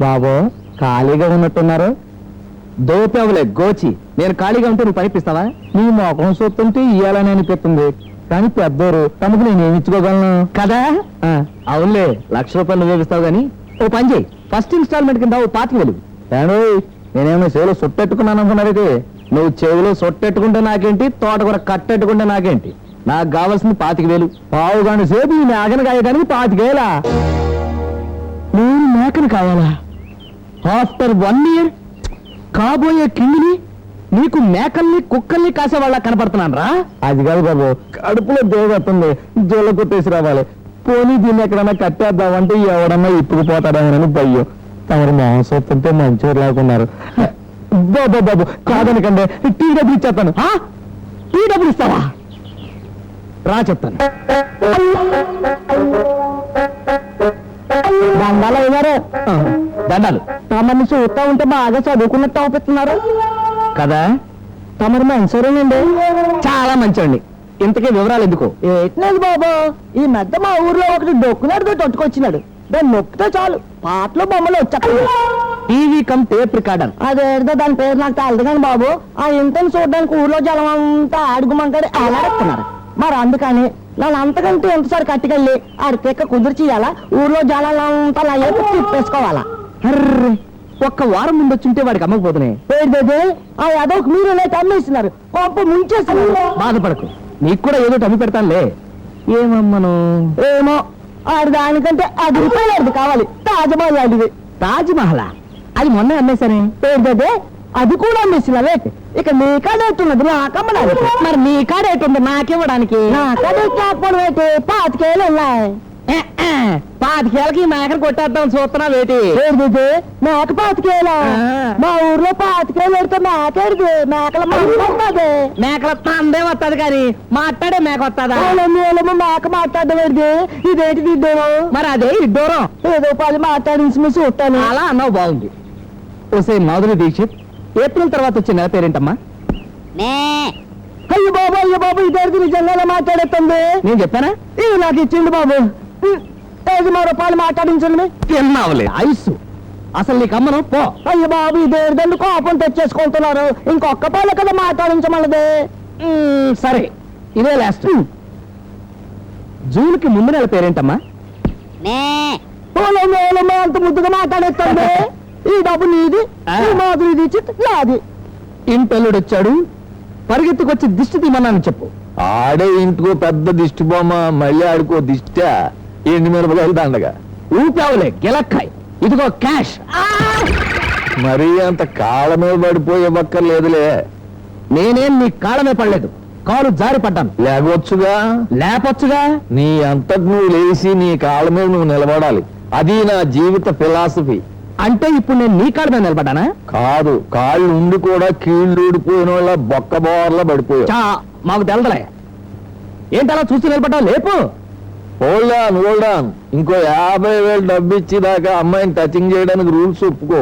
బాబు ఖాళీగా ఉన్నట్టున్నారు. దోపేవలే గోచి, నేను ఖాళీగా ఉంటే నువ్వు పనిపిస్తావా? నీ మొఖం చూస్తుంటే ఇయ్యాలని అనిపిస్తుంది, కానీ పెద్దోరు తమకు నేను ఏమి ఇచ్చుకోగలను కదా. అవునులే, ₹1,00,000 నువ్వే ఇస్తావు గానీ ఓ పని చేయి, ఫస్ట్ ఇన్స్టాల్మెంట్ కింద ఓ 25,000. నేనేమో చెవిలో సొట్టెట్టుకున్నాను అనుకున్నారైతే. నువ్వు చెవిలో సొట్టెట్టుకుంటే నాకేంటి, తోటకూర కట్టెట్టుకుంటే నాకేంటి? నాకు కావాల్సింది 25,000. పావుగాని సేపు ఈ మేకను కాయడానికి 25,000. నేను మేకను కావాలా? ఆఫ్టర్ 1 year కాబోయే కింగిని నీకు మేకల్ని కుక్కల్ని కాసేవాళ్ళ కనపడుతున్నాను రా. అది కాదు బాబు, కడుపులో దేవతుంది, జోల కొట్టేసి రావాలి. పోనీ దీన్ని ఎక్కడన్నా కట్టేద్దామంటే ఎవడన్నా ఇప్పుడు పోతాడేమోనని భయ్యం. తమరు మోసొస్తుంటే మంచివారు లేకున్నారు. బాబు బాబు కాదనకండి, టీ డబ్బులు ఇచ్చేస్తాను. టీ డబ్బులు ఇస్తావా? రా చెప్తాను. దండాలు అయ్యారు. దండాలు. తమని చూస్తా ఉంటే బాగా చదువుకున్నట్టు అవుతున్నారు కదా. తమరు మంచివారేనండి, చాలా మంచివండి. ఇంతకీ వివరాలు ఎందుకు? ఏట్లేదు బాబు, ఈ మధ్య మా ఊర్లో ఒకటి డొక్కునాడుతో తొట్టుకొచ్చినాడు. దాన్ని నొక్కితే చాలు పాటలు బొమ్మలు వచ్చాయి. TV come tape recorder. అదేదో దాని పేరు నాకు తెలదు కానీ బాబు, ఆ ఇంటిని చూడడానికి ఊర్లో జనం అంతా ఆడుగుమంటాడు అలాడుతున్నారు. మరి అందుకని నన్ను అంతకంటే ఎంతసారి కట్టుకెళ్ళి ఆడి పిక్క కుదిర్చియాలా, ఊర్లో జనాలంతా నా ఏపు తిప్పేసుకోవాలా. ఒక్క వారం ముందు వచ్చింటే వాడికి అమ్మకపోతున్నాయి. ఆ యాదవ్కి మీరు అమ్మేస్తున్నారు, కొంప ముంచేస్తున్నారు. బాధపడకు, నీకు కూడా ఏదో అమ్మి పెడతానులే. ఏమమ్మను? ఏమో, ఆడి దానికంటే ₹10 కావాలి. తాజ్మహల్ లాంటిది. తాజ్మహల్? అది మొన్న అమ్మేశానే. ఏంటదే? అది కూడా అమ్మేసినవే. ఇక నీ కాడేట్టున్నది నాకమ్మడానికి. మరి నీ కాడేటుంది నాకివ్వడానికి? నా కాడేట్టు కాకపోవడం ఏంటి? 25,000 ఉన్నాయి. 25,000కి మేకను కొట్టేద్దాం చూస్తున్నావేటి? మేక 25,000? మా ఊర్లో 25,000 పెడితే మేకేది? మేకల వస్తుంది. మేకల తందే వస్తుంది కానీ మాట్లాడే మేక వస్తుందా? మేక మాట్లాడేది ఇదేంటి ఇద్దరు? మరి అదే ఇద్దరం ఏదో 10 మాట్లాడించి చూస్తాను. అలా అన్నావు, బాగుంది. ఓసే మాధురి దీక్షిత్, ఏప్రిల్ తర్వాత వచ్చిన నెల పేరేంటమ్మా? అయ్యో బాబు, అయ్యో బాబు, ఇద్దరికి నిజంగా మాట్లాడేస్తుంది. నేను చెప్పానా? ఇది నాకు ఇచ్చింది బాబు. ₹5 మాట్లాడించండి. తిన్నావులే ఐసు, అసలు నీకు అమ్మను పో. అయ్యో బాబు, ఇదేదండి కోపం తెచ్చేసుకుంటున్నారు. ఇంకొక పాలు కదా మాట్లాడించమన్నది. సరే, ఇదే లాస్ట్. జూన్కి ముందు నెల పేరేంటమ్మా? అంత ముద్దుగా మాట్లాడేస్తుంది. ఈ డబ్బు నీది, మాధురి దీక్షిత్ నాది. ఇంటల్లుడు వచ్చాడు, పరిగెత్తుకొచ్చి దిష్టి తీమన్నాను చెప్పు. ఆడే ఇంటికో పెద్ద దిష్టి బొమ్మ, మళ్ళీ ఆడుకో దిష్ట. ఎండి మిరపకాయలు దండగా ఊపావులే గెలక్కాయ్. ఇదిగో క్యాష్. మరీ అంత కాళ్ళ మీద పడిపోయే బక్కర్లేదులే. నేనేం నీ కాళ్ళమే పడలేదు, కాలు జారి పడ్డాను. లేకపోవచ్చుగా? లేపొచ్చుగా. నీ అంతటి నువ్వు లేచి నీ కాళ్ళ మీద నువ్వు నిలబడాలి. అది నా జీవిత ఫిలాసఫీ. అంటే ఇప్పుడు నేను నీ కాళ్ళ మీద నిలబడ్డానా? కాదు, కాళ్ళు ఉండి కూడా కీళ్ళు ఊడిపోయిన వాళ్ళ బొక్క బోర్లా పడిపోయా. మాకు తెలదలే. ఏంటలా చూసి నిలబడ్డావు? లేపు. Hold on. ఇంకో 50,000 డబ్బు ఇచ్చేదాకా అమ్మాయిని టచింగ్ చేయడానికి రూల్స్ ఒప్పుకో.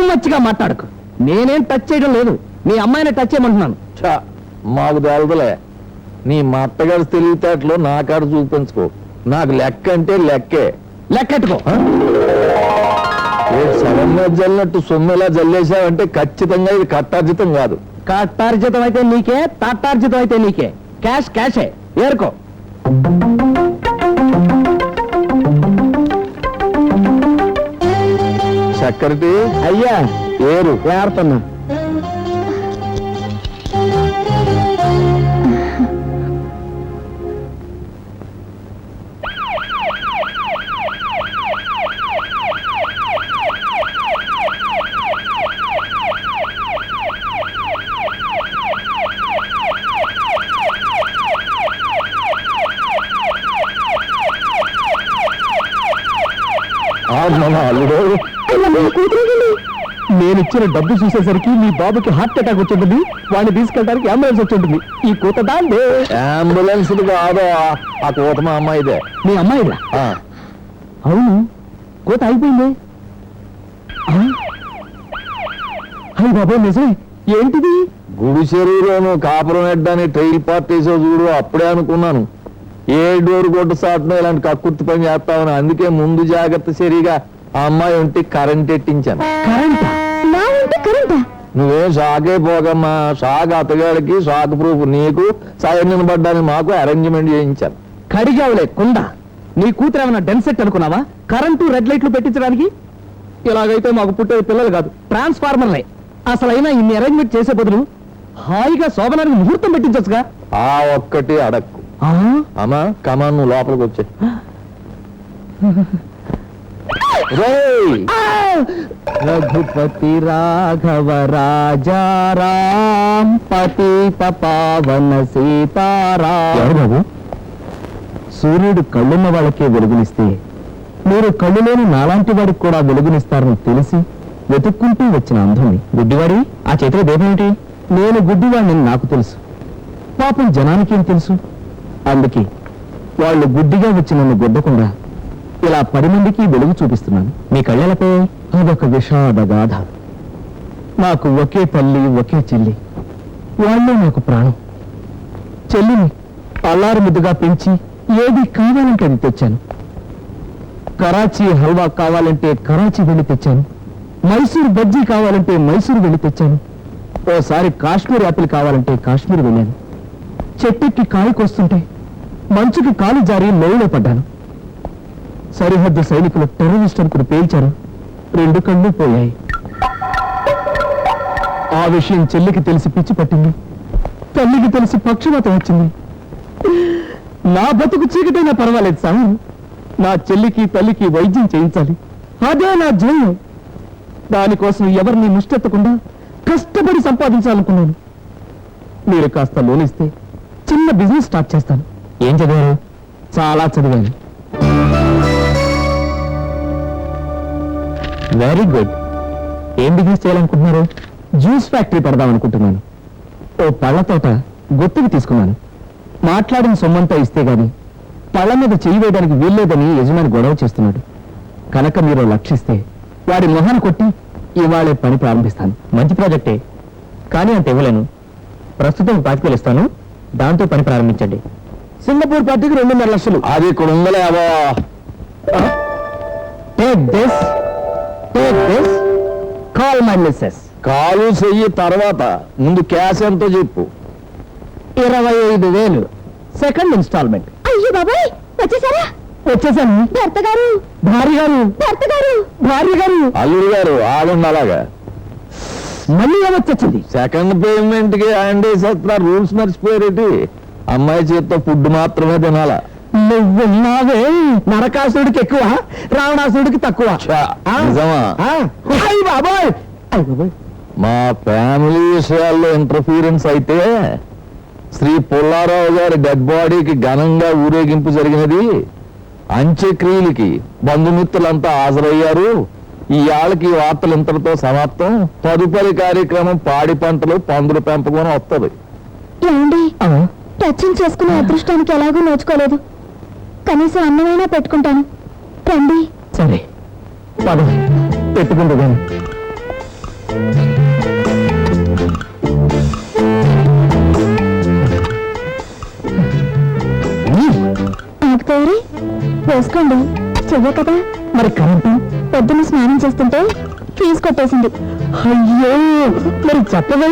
మచ్చిగా మాట్లాడకు. నేనేం టచ్ చేయడం లేదు, నీ అమ్మాయిని టచ్ చేయమంటున్నాను. మాకు తెలదలే. నీ మట్టగారి తెలివితేటలో నా కాడ చూపించుకో. నాకు లెక్క అంటే లెక్కే. లెక్కెట్టుకో. సగం మీద జల్లినట్టు సొమ్మెలా జల్లేసావంటే ఖచ్చితంగా ఇది కట్టార్జితం కాదు. కట్టార్జితం అయితే నీకే, తట్టార్జితం అయితే నీకే. క్యాష్ క్యాషే, ఏరుకో. సెక్రటరీ అయ్యా, ఏరు ఏరుతున్నా. నేనిచ్చిన డబ్బు చూసేసరికి మీ బాబుకి హార్ట్ అటాక్ వచ్చింటుంది. వాడిని తీసుకెళ్ళడానికి అంబులెన్స్ వచ్చింటుంది. ఈ కూత దాందే. అంబులెన్స్ కాదు, ఆ కూత మా అమ్మాయిదే. మీ అమ్మాయిదా? అవును, కూత అయిపోయింది. అయ్యి బాబు, నిజమే. ఏంటిది? గుడి శరీరం కాపురం ఎడ్డానికి ట్రైల్ పార్టీసో చూడు. అప్పుడే అనుకున్నాను ఏ డోర్ కొట్టు సాటునో ఇలాంటి కక్కుర్తి పని చేస్తామని. అందుకే ముందు జాగ్రత్త సరిగా ఆ అమ్మాయి ఉంటే కరెంట్ ఎట్టించాను. కరెంటా? నా ఇంటి కరెంటా? నువ్వేం షాకే పోగమ్మా, షాక్ అతగాడికి షాక్ ప్రూఫ్ నీకు, సైన్ నిలబడ్డానికి మాకు అరేంజ్మెంట్ చేయించాను. కడిగావులే కుండ. నీ కూతురు ఏమైనా డెన్సెట్ అనుకున్నావా? కరెంటు రెడ్ లైట్లు పెట్టించడానికి? ఇలాగైతే మాకు పుట్టేది పిల్లలు కాదు, ట్రాన్స్ఫార్మర్లే. అసలైనా ఇన్ని అరేంజ్మెంట్ చేసే బదులు హాయిగా శోభనానికి ముహూర్తం పెట్టించొచ్చుగా. ఆ ఒక్కటి అడక్కు. ఆ? అమ్మా కమా, నువ్వు లోపలికి వచ్చే. రేయ్! రఘుపతి రాఘవ రాజారాం పతిత పావన సీతారాం. సూర్యుడు కళ్ళున్న వాళ్ళకే వెలుగునిస్తే మీరు కళ్ళు లేని నాలాంటి వాడికి కూడా వెలుగునిస్తారని తెలిసి వెతుక్కుంటూ వచ్చిన అంధుని. గుడ్డివాడి, ఆ చేతిలో దీపం ఏంటి? నేను గుడ్డివాడిని నాకు తెలుసు, పాపం జనానికేం తెలుసు. అందుకే వాళ్ళు గుడ్డిగా వచ్చి నన్ను గుద్దకుండా ఇలా 10 మందికి వెలుగు చూపిస్తున్నాను. మీ కళ్ళెలపై అదొక విషాద గాథ. నాకు ఒకే తల్లి, ఒకే చెల్లి. వాళ్ళే నాకు ప్రాణం. చెల్లిని అల్లారు ముద్దుగా పెంచి ఏది కావాలంటే అది తెచ్చాను. కరాచీ హల్వా కావాలంటే కరాచీ వెళ్ళి తెచ్చాను. మైసూర్ బజ్జీ కావాలంటే మైసూర్ వెళ్ళి తెచ్చాను. ఓసారి కాశ్మీర్ యాపిల్ కావాలంటే కాశ్మీర్ వెళ్ళాను. చెట్టెక్కి కాయకొస్తుంటే మంచుకి కాలు జారి లోయలో పడ్డాను. సరిహద్దు సైనికులు టెర్రరిస్ట్ అనుకుని పేల్చారు. 2 కళ్ళు పోయాయి. ఆ విషయం చెల్లికి తెలిసి పిచ్చి పట్టింది. తల్లికి తెలిసి పక్షవాతం వచ్చింది. నా బతుకు చీకటైనా పర్వాలేదు సార్, నా చెల్లికి తల్లికి వైద్యం చేయించాలి. అదే నా ధ్యేయం. దానికోసం ఎవరిని ముష్టెత్తకుండా కష్టపడి సంపాదించాలనుకున్నాను. మీరు కాస్త లోనిస్తే చిన్న బిజినెస్ స్టార్ట్ చేస్తాను. ఏం చదివారు? చాలా చదివాను. Very good. ఏం బిజినెస్ చేయాలనుకుంటున్నారు? జ్యూస్ ఫ్యాక్టరీ పెడదాం అనుకుంటున్నాను. ఓ పళ్ళ తోట గుర్తుకు తీసుకున్నాను. మాట్లాడిన సొమ్మంతా ఇస్తే గాని పళ్ళ మీద చెయ్యి వేయడానికి వీల్లేదని యజమాని గొడవ చేస్తున్నాడు. కనుక మీరు లక్షిస్తే వాడి మొహాన్ని కొట్టి ఇవాళే పని ప్రారంభిస్తాను. మంచి ప్రాజెక్టే, కానీ అంత ఇవ్వలేను. ప్రస్తుతం 5,000 ఇస్తాను, దాంతో పని ప్రారంభించండి. సింగపూర్ పార్టీకి 2.5 లక్షలు. అది ఇక్కడ ఉందలే అబ్బా. Take this, take this, call my missus. కాలు చెయ్యి తర్వాత ముందు క్యాష్ ఎంతో చెప్పు. 25,000 సెకండ్ ఇన్స్టాల్మెంట్. అయ్యో బాబాయ్, వచ్చేసారా? వచ్చేసాను. భర్త గారు, భార్య గారు, భర్త గారు, భార్య గారు. అల్లుడు గారు ఆగండి అలాగా. మళ్ళీ ఏమొచ్చింది? సెకండ్ పేమెంట్ కి హ్యాండ్ వేసేస్తున్నారు. రూల్స్ మర్చిపోయారేటి? అమ్మాయి చేతితో ఫుడ్ మాత్రమే తినాలా. నువ్వున్నావే నరకాసుడికి ఎక్కువ, రావణాసుడికి తక్కువ. ఛా, నిజమా? అయ్య బాబోయ్, అయ్య బాబోయ్. మా ఫ్యామిలీ విషయాల్లో ఇంటర్ఫీరెన్స్ అయితే శ్రీ పుల్లారావు గారి డెడ్ బాడీకి ఘనంగా ఊరేగింపు జరిగినది. అంత్యక్రియలకి బంధుమిత్రులంతా హాజరయ్యారు. ఈ ఏళ్ళకి వార్తలు ఇంతటితో సమాప్తం. తదుపరి కార్యక్రమం పాడి పంటలు, పందుల పెంపకం వస్తుంది. ఏమండి, టచింగ్ చేసుకునే అదృష్టానికి ఎలాగో నోచుకోలేదు. కనీసం అన్నమైనా పెట్టుకుంటాను. రండి. సరే పద, పెట్టుకుంటూ కానీ. ఆకుతారి వేసుకోండి. చెయ్య కదా. మరి కరెంటు? పొద్దున్న స్నానం చేస్తుంటే ఫీజు కొట్టేసింది. అయ్యో, మరి చెప్పవే.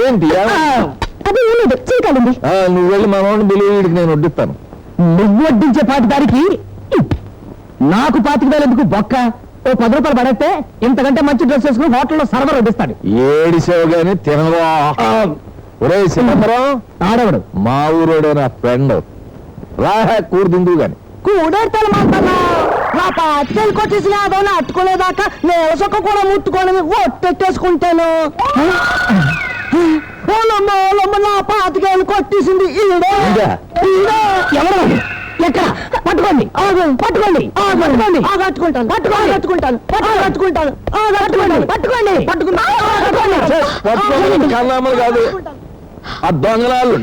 ఏంటి అది ఏం లేదు, చీకాలండి. నువ్వు వెళ్ళి మనోడిని బిలువ, వీడికి నేను వడ్డిస్తాను. నువ్వు వడ్డించే పాటి దానికి నాకు 25,000 ఎందుకు బొక్క? ఓ 10 రూపాయలు పడేస్తే ఇంతకంటే మంచి డ్రెస్ వేసుకుని హోటల్లో సర్వర్ వడ్డిస్తాడు. ఏడిసేవు గాని తినవా? ఒరే చిదంబరం, ఆడవడు మా ఊరోడే నా ఫ్రెండ్. రా కూర తిందు గాని. కూడేర్తలు మాత్రమే నా పాతికేలు కొట్టేసిన అదో అట్టుకోలేదాకా నేసొక్క కూడా ముట్టుకొని ఒట్టెట్టేసుకుంటాను. నా పాతికేలు కొట్టేసింది ఈడే. ఎవరు? ఎక్కడ? పట్టుకోండి, పట్టుకోండి, పట్టుకోండి, పట్టుకుంటాను, పట్టుకోండి, పట్టుకుంటాను, పట్టుకుంటాను, పట్టుకోండి, పట్టుకోండి, పట్టుకుంటాను. పట్టుకోండి కన్నామలు కాదు, ఆ దొంగలాళ్ళు